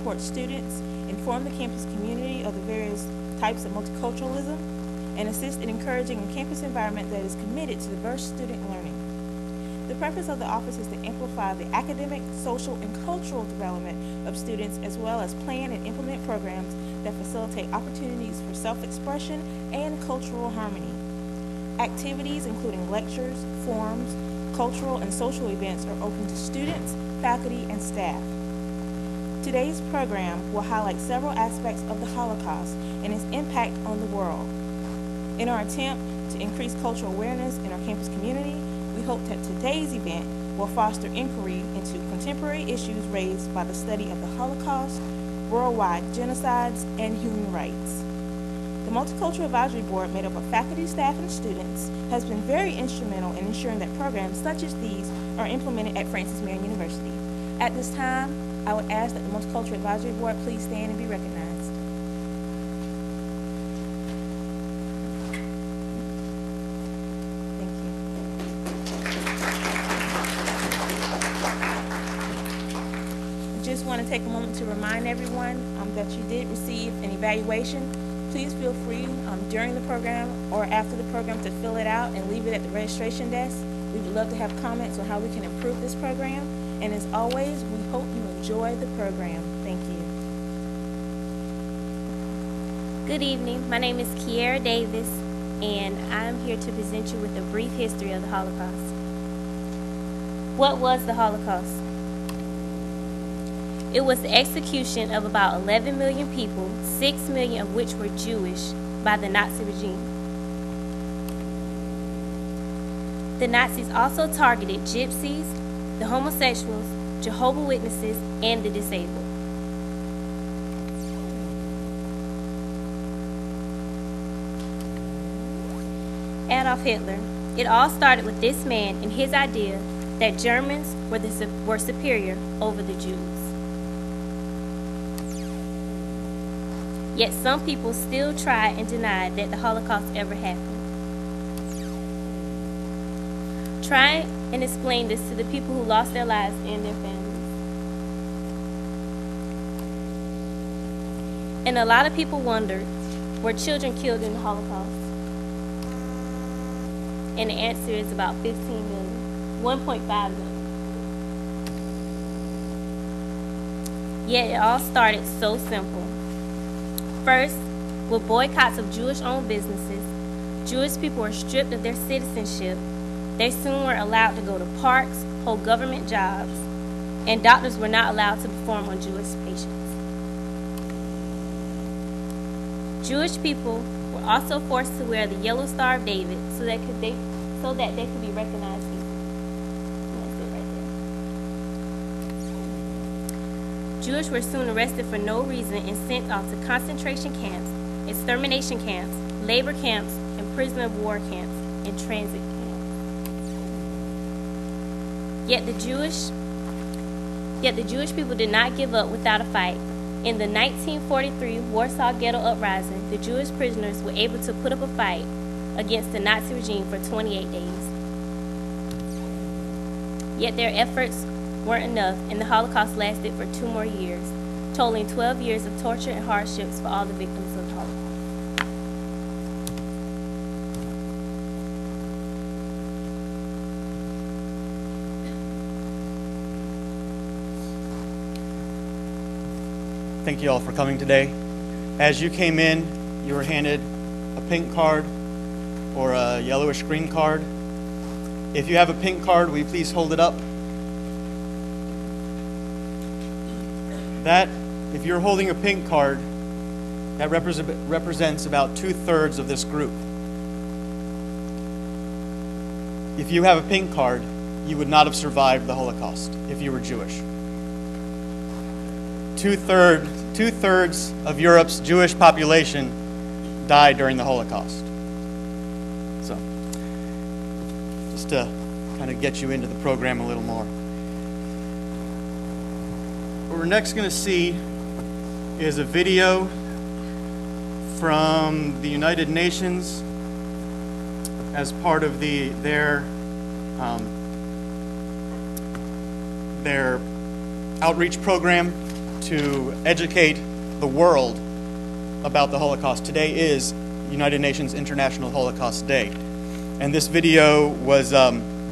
support students, inform the campus community of the various types of multiculturalism, and assist in encouraging a campus environment that is committed to diverse student learning. The purpose of the office is to amplify the academic, social, and cultural development of students, as well as plan and implement programs that facilitate opportunities for self-expression and cultural harmony. Activities including lectures, forums, cultural and social events are open to students, faculty, and staff. Today's program will highlight several aspects of the Holocaust and its impact on the world. In our attempt to increase cultural awareness in our campus community, we hope that today's event will foster inquiry into contemporary issues raised by the study of the Holocaust, worldwide genocides, and human rights. The Multicultural Advisory Board, made up of faculty, staff, and students, has been very instrumental in ensuring that programs such as these are implemented at Marion University. At this time, I would ask that the Multicultural Advisory Board please stand and be recognized. Just want to take a moment to remind everyone that you did receive an evaluation. Please feel free during the program or after the program to fill it out and leave it at the registration desk. We would love to have comments on how we can improve this program. And as always, we hope you enjoy the program. Thank you. Good evening. My name is Kiera Davis, and I'm here to present you with a brief history of the Holocaust. What was the Holocaust? It was the execution of about 11 million people, 6 million of which were Jewish, by the Nazi regime. The Nazis also targeted gypsies, the homosexuals, Jehovah's Witnesses, and the disabled. Adolf Hitler. It all started with this man and his idea that Germans were superior over the Jews. Yet some people still try and deny that the Holocaust ever happened. Try and explain this to the people who lost their lives and their families. And a lot of people wondered, were children killed in the Holocaust? And the answer is about 15 million, 1.5 million. Yet it all started so simple. First, with boycotts of Jewish-owned businesses, Jewish people were stripped of their citizenship. They soon were allowed to go to parks, hold government jobs, and doctors were not allowed to perform on Jewish patients. Jewish people were also forced to wear the Yellow Star of David so that they could be recognized. That's it right there. Jewish were soon arrested for no reason and sent off to concentration camps, extermination camps, labor camps, and prisoner of war camps, and transit camps. Yet the Jewish people did not give up without a fight. In the 1943 Warsaw Ghetto Uprising, the Jewish prisoners were able to put up a fight against the Nazi regime for 28 days. Yet their efforts weren't enough, and the Holocaust lasted for 2 more years, totaling 12 years of torture and hardships for all the victims of the Holocaust. Thank you all for coming today. As you came in, you were handed a pink card or a yellowish green card. If you have a pink card, will you please hold it up? That, if you're holding a pink card, that represents about 2/3 of this group. If you have a pink card, you would not have survived the Holocaust if you were Jewish. Two-thirds of Europe's Jewish population died during the Holocaust. So, just to kind of get you into the program a little more. What we're next going to see is a video from the United Nations as part of their outreach program. to educate the world about the Holocaust. Today is United Nations International Holocaust Day. And this video was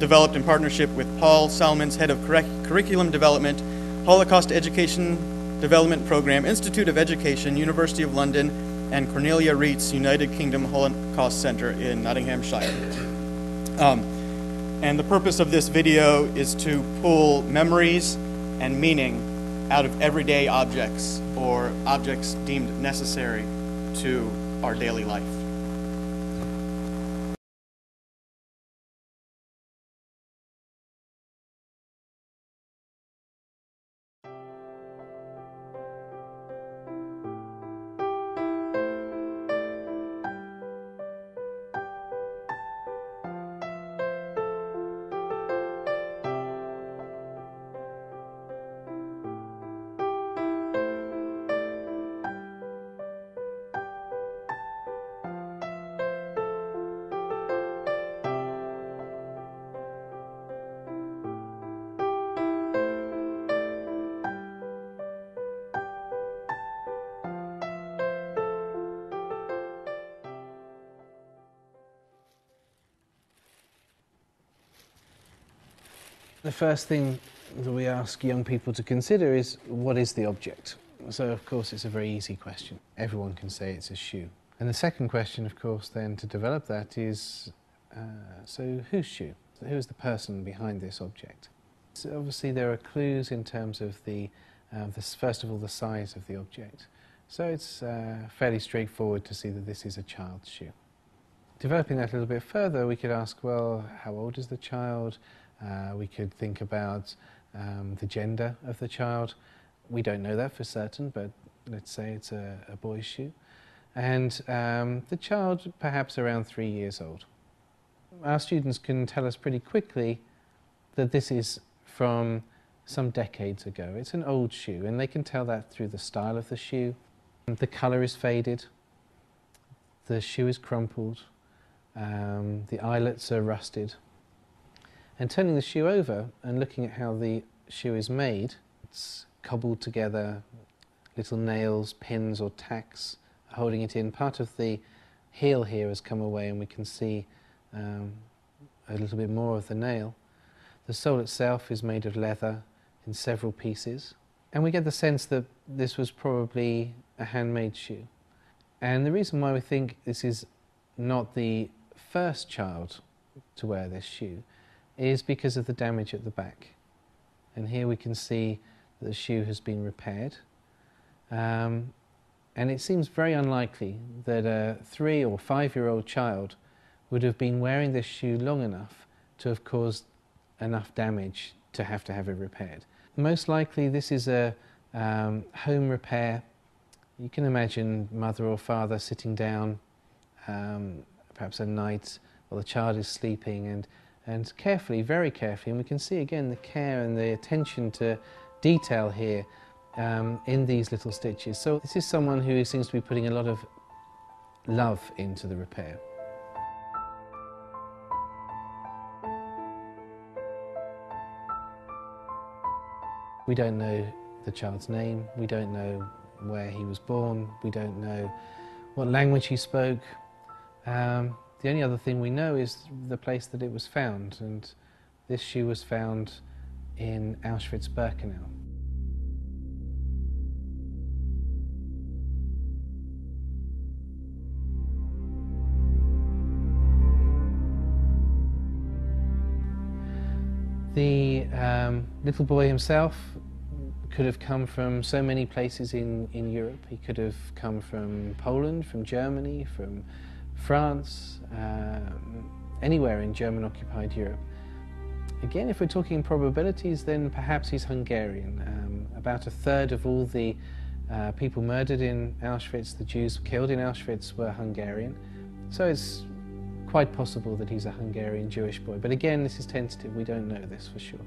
developed in partnership with Paul Salmons, Head of Curriculum Development, Holocaust Education Development Program, Institute of Education, University of London, and Cornelia Reitz, United Kingdom Holocaust Center in Nottinghamshire. And the purpose of this video is to pull memories and meaning out of everyday objects or objects deemed necessary to our daily life. The first thing that we ask young people to consider is, what is the object? So, of course, it's a very easy question. Everyone can say it's a shoe. And the second question, of course, then to develop that is, so whose shoe? So who is the person behind this object? So obviously, there are clues in terms of first of all, the size of the object. So it's fairly straightforward to see that this is a child's shoe. Developing that a little bit further, we could ask, well, how old is the child? We could think about the gender of the child. We don't know that for certain, but let's say it's a boy's shoe. And the child perhaps around 3 years old. Our students can tell us pretty quickly that this is from some decades ago. It's an old shoe, and they can tell that through the style of the shoe. The colour is faded, the shoe is crumpled, the eyelets are rusted. And turning the shoe over and looking at how the shoe is made, it's cobbled together, little nails, pins or tacks holding it in. Part of the heel here has come away and we can see a little bit more of the nail. The sole itself is made of leather in several pieces. And we get the sense that this was probably a handmade shoe. And the reason why we think this is not the first child to wear this shoe is because of the damage at the back. And here we can see that the shoe has been repaired. And it seems very unlikely that a 3 or 5-year-old child would have been wearing this shoe long enough to have caused enough damage to have it repaired. Most likely this is a home repair. You can imagine mother or father sitting down, perhaps at night while the child is sleeping, and carefully, very carefully, and we can see again the care and the attention to detail here in these little stitches. So this is someone who seems to be putting a lot of love into the repair. We don't know the child's name, we don't know where he was born, we don't know what language he spoke. The only other thing we know is the place that it was found, and this shoe was found in Auschwitz-Birkenau. The little boy himself could have come from so many places in Europe. He could have come from Poland, from Germany, from France, anywhere in German-occupied Europe. Again, if we're talking probabilities, then perhaps he's Hungarian. About a third of all the people murdered in Auschwitz, the Jews killed in Auschwitz, were Hungarian. So it's quite possible that he's a Hungarian Jewish boy. But again, this is tentative, we don't know this for sure.